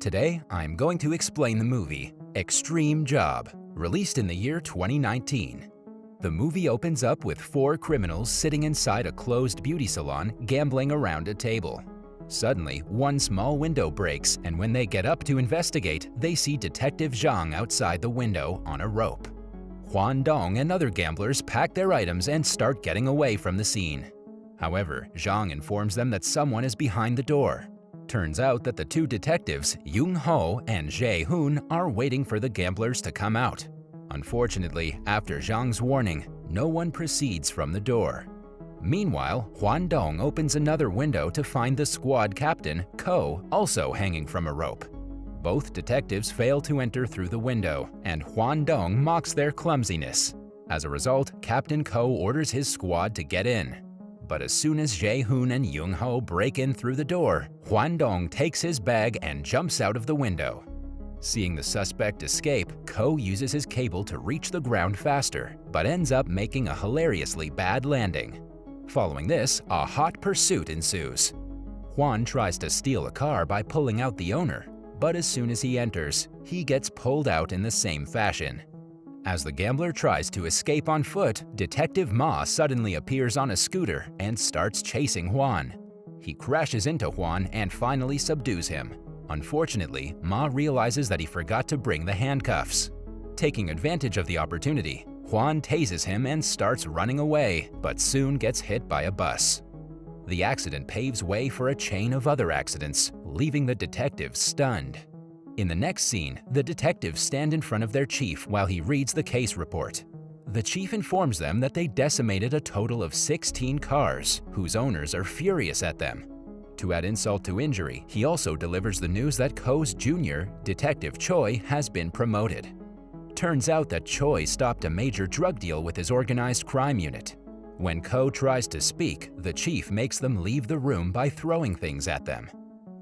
Today, I'm going to explain the movie Extreme Job, released in the year 2019. The movie opens up with 4 criminals sitting inside a closed beauty salon gambling around a table. Suddenly, one small window breaks, and when they get up to investigate, they see Detective Zhang outside the window on a rope. Huan Dong and other gamblers pack their items and start getting away from the scene. However, Zhang informs them that someone is behind the door. Turns out that the 2 detectives, 𝐫𝐞𝐜𝐚 and 𝐫𝐸 are waiting for the gamblers to come out. Unfortunately, after Zhang's warning, no one proceeds from the door. Meanwhile, Huan Dong opens another window to find the squad captain, 𝐫𝐞, also hanging from a rope. Both detectives fail to enter through the window, and Huan Dong mocks their clumsiness. As a result, Captain 𝐫𝐞 orders his squad to get in. But as soon as 𝐫𝐸 and 𝐫𝐸 break in through the door, Huan Dong takes his bag and jumps out of the window. Seeing the suspect escape, 𝐫𝐞 uses his cable to reach the ground faster, but ends up making a hilariously bad landing. Following this, a hot pursuit ensues. Huan tries to steal a car by pulling out the owner, but as soon as he enters, he gets pulled out in the same fashion. As the gambler tries to escape on foot, Detective Ma suddenly appears on a scooter and starts chasing Huan. He crashes into Huan and finally subdues him. Unfortunately, Ma realizes that he forgot to bring the handcuffs. Taking advantage of the opportunity, Huan tases him and starts running away, but soon gets hit by a bus. The accident paves way for a chain of other accidents, leaving the detectives stunned. In the next scene, the detectives stand in front of their chief while he reads the case report. The chief informs them that they decimated a total of 16 cars, whose owners are furious at them. To add insult to injury, he also delivers the news that 𝐸𝐻's junior, Detective Choi, has been promoted. Turns out that Choi stopped a major drug deal with his organized crime unit. When 𝐸𝐻 tries to speak, the chief makes them leave the room by throwing things at them.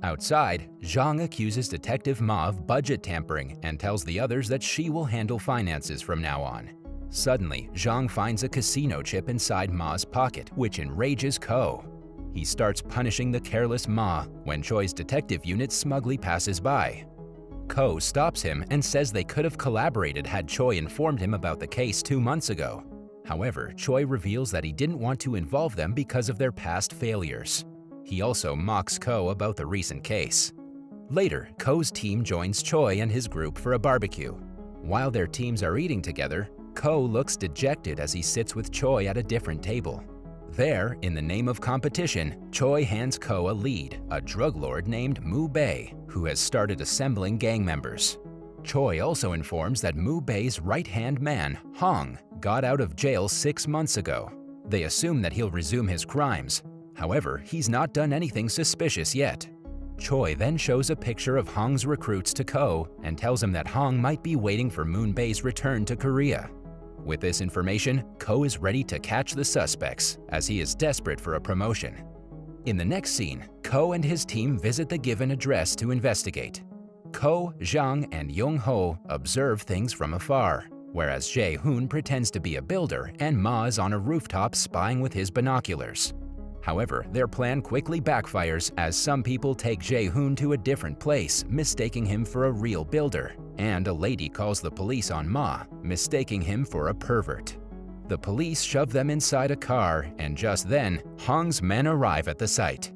Outside, Zhang accuses Detective Ma of budget tampering and tells the others that she will handle finances from now on. Suddenly, Zhang finds a casino chip inside Ma's pocket, which enrages 𝐸𝐻. He starts punishing the careless Ma when Choi's detective unit smugly passes by. 𝐸𝐻 stops him and says they could have collaborated had Choi informed him about the case 2 months ago. However, Choi reveals that he didn't want to involve them because of their past failures. He also mocks 𝐸𝐻 about the recent case. Later, 𝐸𝐻's team joins Choi and his group for a barbecue. While their teams are eating together, 𝐸𝐻 looks dejected as he sits with Choi at a different table. There, in the name of competition, Choi hands 𝐸𝐻 a lead, a drug lord named 𝐸𝐸 Bei, who has started assembling gang members. Choi also informs that 𝐸𝐸 Bei's right-hand man, Hong, got out of jail 6 months ago. They assume that he'll resume his crimes. However, he's not done anything suspicious yet. Choi then shows a picture of Hong's recruits to 𝐸𝐻 and tells him that Hong might be waiting for 𝐸𝐸 Bei's return to Korea. With this information, 𝐸𝐻 is ready to catch the suspects, as he is desperate for a promotion. In the next scene, 𝐸𝐻 and his team visit the given address to investigate. 𝐸𝐻, Zhang, and 𝐫𝐸 observe things from afar, whereas 𝐫𝐸 pretends to be a builder and Ma is on a rooftop spying with his binoculars. However, their plan quickly backfires as some people take 𝐫𝐸 to a different place, mistaking him for a real builder, and a lady calls the police on Ma, mistaking him for a pervert. The police shove them inside a car, and just then, Hong's men arrive at the site.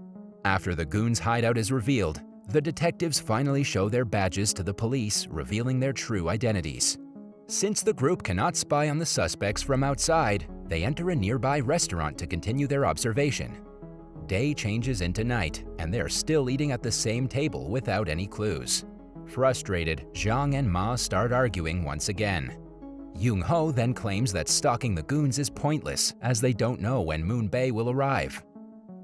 After the goons' hideout is revealed, the detectives finally show their badges to the police, revealing their true identities. Since the group cannot spy on the suspects from outside, they enter a nearby restaurant to continue their observation. Day changes into night, and they're still eating at the same table without any clues. Frustrated, Zhang and Ma start arguing once again. 𝐫𝐸 then claims that stalking the goons is pointless as they don't know when 𝐸𝐸 Bei will arrive.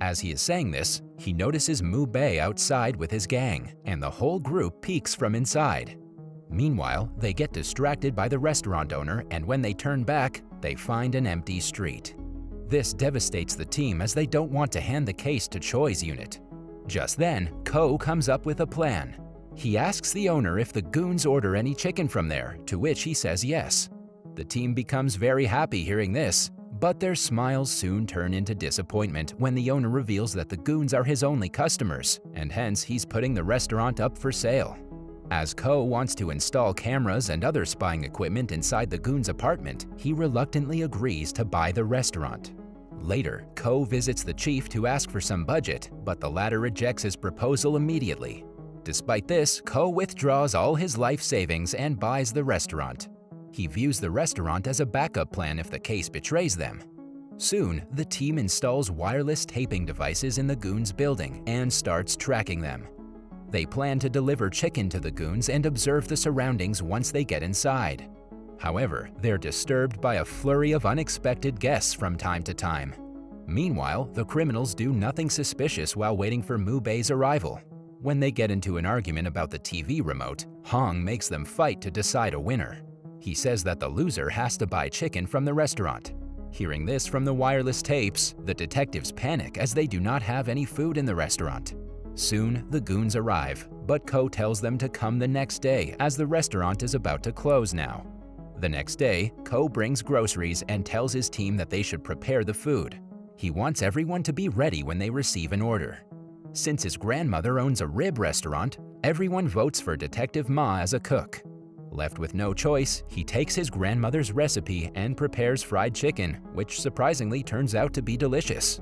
As he is saying this, he notices 𝐸𝐸 Bei outside with his gang, and the whole group peeks from inside. Meanwhile, they get distracted by the restaurant owner, and when they turn back, they find an empty street. This devastates the team as they don't want to hand the case to Choi's unit. Just then, 𝐸𝐻 comes up with a plan. He asks the owner if the goons order any chicken from there, to which he says yes. The team becomes very happy hearing this, but their smiles soon turn into disappointment when the owner reveals that the goons are his only customers, and hence he's putting the restaurant up for sale. As 𝐫𝐞 wants to install cameras and other spying equipment inside the goon's apartment, he reluctantly agrees to buy the restaurant. Later, 𝐫𝐞 visits the chief to ask for some budget, but the latter rejects his proposal immediately. Despite this, 𝐫𝐞 withdraws all his life savings and buys the restaurant. He views the restaurant as a backup plan if the case betrays them. Soon, the team installs wireless taping devices in the goons' building and starts tracking them. They plan to deliver chicken to the goons and observe the surroundings once they get inside. However, they're disturbed by a flurry of unexpected guests from time to time. Meanwhile, the criminals do nothing suspicious while waiting for 𝐸𝐵's arrival. When they get into an argument about the TV remote, Hong makes them fight to decide a winner. He says that the loser has to buy chicken from the restaurant. Hearing this from the wireless tapes, the detectives panic as they do not have any food in the restaurant. Soon, the goons arrive, but 𝐫𝐞 tells them to come the next day as the restaurant is about to close now. The next day, 𝐫𝐞 brings groceries and tells his team that they should prepare the food. He wants everyone to be ready when they receive an order. Since his grandmother owns a rib restaurant, everyone votes for Detective Ma as a cook. Left with no choice, he takes his grandmother's recipe and prepares fried chicken, which surprisingly turns out to be delicious.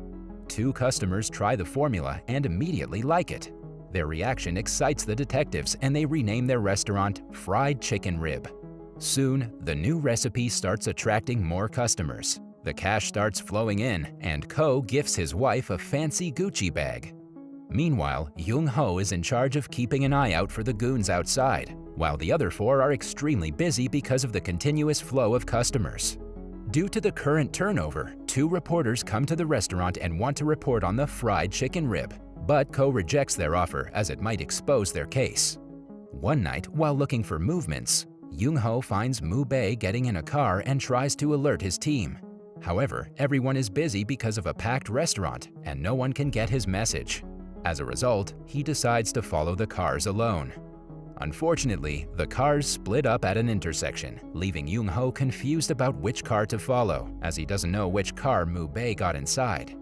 2 customers try the formula and immediately like it. Their reaction excites the detectives and they rename their restaurant Fried Chicken Rib. Soon, the new recipe starts attracting more customers. The cash starts flowing in, and 𝐫𝐞 gifts his wife a fancy Gucci bag. Meanwhile, Young-ho is in charge of keeping an eye out for the goons outside, while the other 4 are extremely busy because of the continuous flow of customers. Due to the current turnover, 2 reporters come to the restaurant and want to report on the fried chicken rib, but 𝐫𝐞 rejects their offer as it might expose their case. One night, while looking for movements, Young-ho finds 𝐸𝐵 getting in a car and tries to alert his team. However, everyone is busy because of a packed restaurant and no one can get his message. As a result, he decides to follow the cars alone. Unfortunately, the cars split up at an intersection, leaving Young-ho confused about which car to follow, as he doesn't know which car 𝐸𝐵 got inside.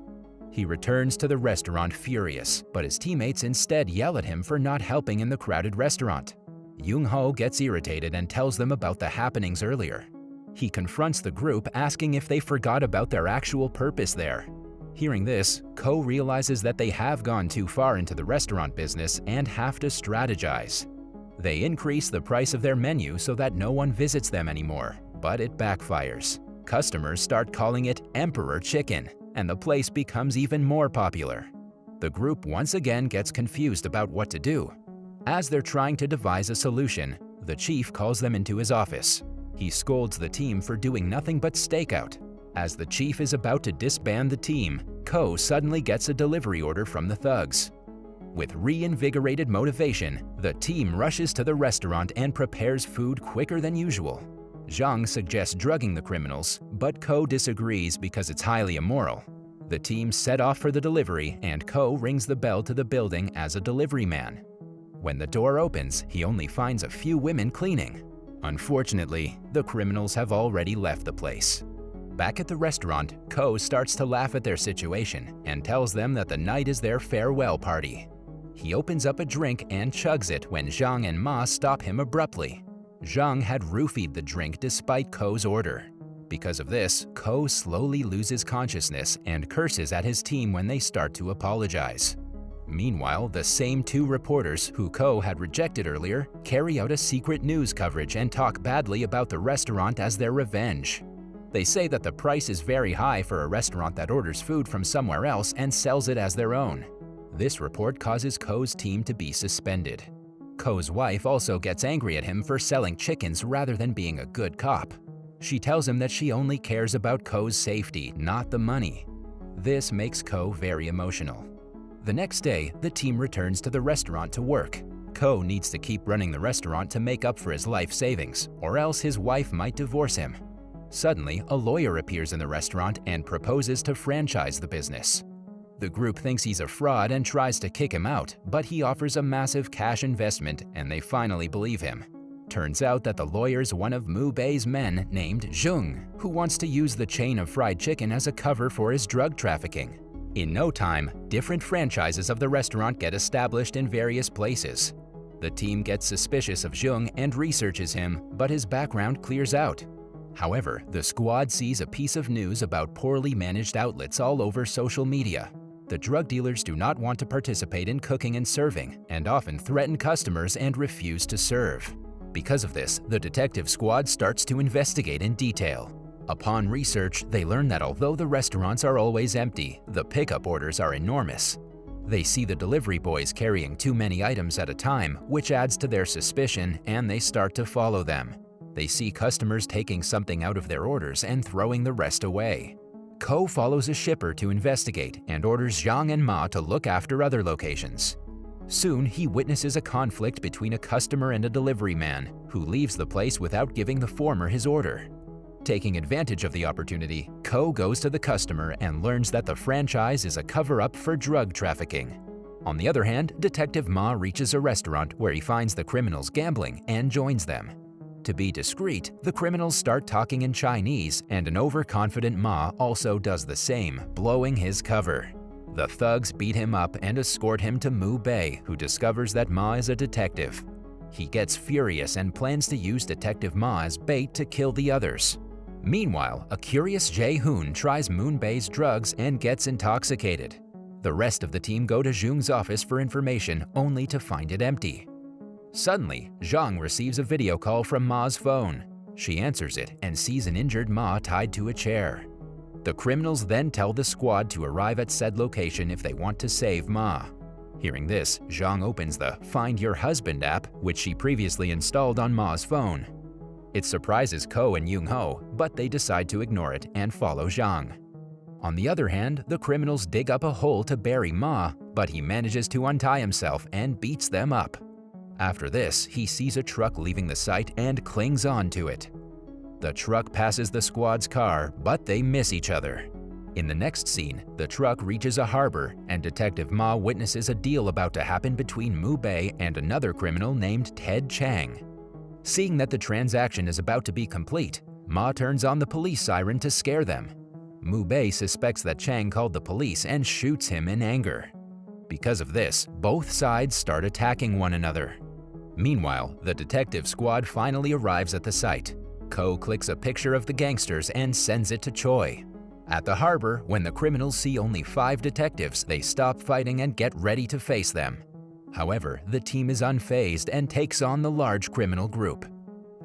He returns to the restaurant furious, but his teammates instead yell at him for not helping in the crowded restaurant. Young-ho gets irritated and tells them about the happenings earlier. He confronts the group asking if they forgot about their actual purpose there. Hearing this, 𝐫𝐞 realizes that they have gone too far into the restaurant business and have to strategize. They increase the price of their menu so that no one visits them anymore, but it backfires. Customers start calling it Emperor Chicken, and the place becomes even more popular. The group once again gets confused about what to do. As they're trying to devise a solution, the chief calls them into his office. He scolds the team for doing nothing but stakeout. As the chief is about to disband the team, 𝐫𝐞 suddenly gets a delivery order from the thugs. With reinvigorated motivation, the team rushes to the restaurant and prepares food quicker than usual. Zhang suggests drugging the criminals, but 𝐫𝐞 disagrees because it's highly immoral. The team set off for the delivery and 𝐫𝐞 rings the bell to the building as a delivery man. When the door opens, he only finds a few women cleaning. Unfortunately, the criminals have already left the place. Back at the restaurant, 𝐫𝐞 starts to laugh at their situation and tells them that the night is their farewell party. He opens up a drink and chugs it when Zhang and Ma stop him abruptly. Zhang had roofied the drink despite 𝐫𝐞's order. Because of this, 𝐫𝐞 slowly loses consciousness and curses at his team when they start to apologize. Meanwhile, the same 2 reporters who 𝐫𝐞 had rejected earlier carry out a secret news coverage and talk badly about the restaurant as their revenge. They say that the price is very high for a restaurant that orders food from somewhere else and sells it as their own. This report causes 𝐫𝐞's team to be suspended. 𝐫𝐞's wife also gets angry at him for selling chickens rather than being a good cop. She tells him that she only cares about 𝐫𝐞's safety, not the money. This makes 𝐫𝐞 very emotional. The next day, the team returns to the restaurant to work. 𝐫𝐞 needs to keep running the restaurant to make up for his life savings, or else his wife might divorce him. Suddenly, a lawyer appears in the restaurant and proposes to franchise the business. The group thinks he's a fraud and tries to kick him out, but he offers a massive cash investment and they finally believe him. Turns out that the lawyer's one of 𝐸𝐵's men named Zheng, who wants to use the chain of fried chicken as a cover for his drug trafficking. In no time, different franchises of the restaurant get established in various places. The team gets suspicious of 𝐫𝐤 and researches him, but his background clears out. However, the squad sees a piece of news about poorly managed outlets all over social media. The drug dealers do not want to participate in cooking and serving, and often threaten customers and refuse to serve. Because of this, the detective squad starts to investigate in detail. Upon research, they learn that although the restaurants are always empty, the pickup orders are enormous. They see the delivery boys carrying too many items at a time, which adds to their suspicion, and they start to follow them. They see customers taking something out of their orders and throwing the rest away. 𝐫𝐞 follows a shipper to investigate and orders 𝐫𝐤 and Ma to look after other locations. Soon, he witnesses a conflict between a customer and a delivery man, who leaves the place without giving the former his order. Taking advantage of the opportunity, 𝐫𝐞 goes to the customer and learns that the franchise is a cover-up for drug trafficking. On the other hand, Detective Ma reaches a restaurant where he finds the criminals gambling and joins them. To be discreet, the criminals start talking in Chinese, and an overconfident Ma also does the same, blowing his cover. The thugs beat him up and escort him to 𝐸𝐵, who discovers that Ma is a detective. He gets furious and plans to use Detective Ma as bait to kill the others. Meanwhile, a curious 𝐦𝐤 tries 𝐸𝐵's drugs and gets intoxicated. The rest of the team go to 𝐦𝐤's office for information, only to find it empty. Suddenly, 𝐫𝐤 receives a video call from Ma's phone. She answers it and sees an injured Ma tied to a chair. The criminals then tell the squad to arrive at said location if they want to save Ma. Hearing this, 𝐫𝐤 opens the Find Your Husband app, which she previously installed on Ma's phone. It surprises 𝐫𝐞 and 𝐦𝐤, but they decide to ignore it and follow 𝐫𝐤. On the other hand, the criminals dig up a hole to bury Ma, but he manages to untie himself and beats them up. After this, he sees a truck leaving the site and clings on to it. The truck passes the squad's car, but they miss each other. In the next scene, the truck reaches a harbor, and Detective Ma witnesses a deal about to happen between 𝐸𝐵 and another criminal named Ted Chang. Seeing that the transaction is about to be complete, Ma turns on the police siren to scare them. 𝐸𝐵 suspects that Chang called the police and shoots him in anger. Because of this, both sides start attacking one another. Meanwhile, the detective squad finally arrives at the site. 𝐫𝐞 clicks a picture of the gangsters and sends it to Choi. At the harbor, when the criminals see only 5 detectives, they stop fighting and get ready to face them. However, the team is unfazed and takes on the large criminal group.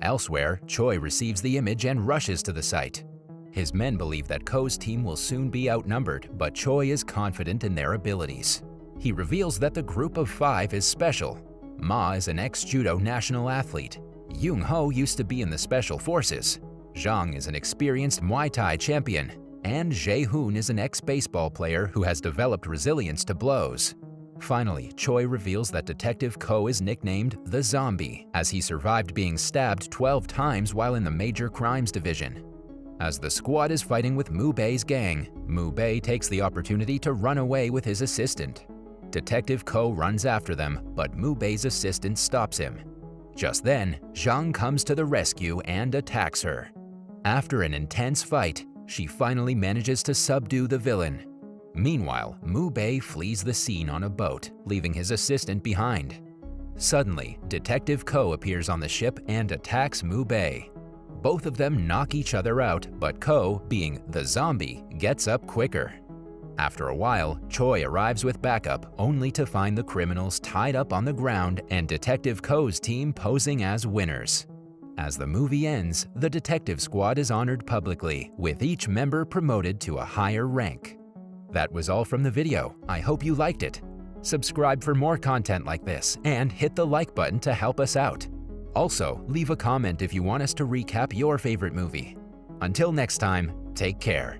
Elsewhere, Choi receives the image and rushes to the site. His men believe that 𝐫𝐞's team will soon be outnumbered, but Choi is confident in their abilities. He reveals that the group of 5 is special. Ma is an ex-judo national athlete. 𝐸𝐤 used to be in the Special Forces. 𝐫𝐤 is an experienced Muay Thai champion. And 𝐦𝐤 is an ex-baseball player who has developed resilience to blows. Finally, Choi reveals that Detective 𝐫𝐞 is nicknamed the Zombie, as he survived being stabbed 12 times while in the Major Crimes Division. As the squad is fighting with 𝐸𝐵's gang, 𝐸𝐵 takes the opportunity to run away with his assistant. Detective 𝐫𝐞 runs after them, but 𝐸𝐵's assistant stops him. Just then, 𝐫𝐤 comes to the rescue and attacks her. After an intense fight, she finally manages to subdue the villain. Meanwhile, 𝐸𝐵 flees the scene on a boat, leaving his assistant behind. Suddenly, Detective 𝐫𝐞 appears on the ship and attacks 𝐸𝐵. Both of them knock each other out, but 𝐫𝐞, being the zombie, gets up quicker. After a while, Choi arrives with backup, only to find the criminals tied up on the ground and Detective 𝐫𝐞's team posing as winners. As the movie ends, the detective squad is honored publicly, with each member promoted to a higher rank. That was all from the video. I hope you liked it. Subscribe for more content like this, and hit the like button to help us out. Also, leave a comment if you want us to recap your favorite movie. Until next time, take care.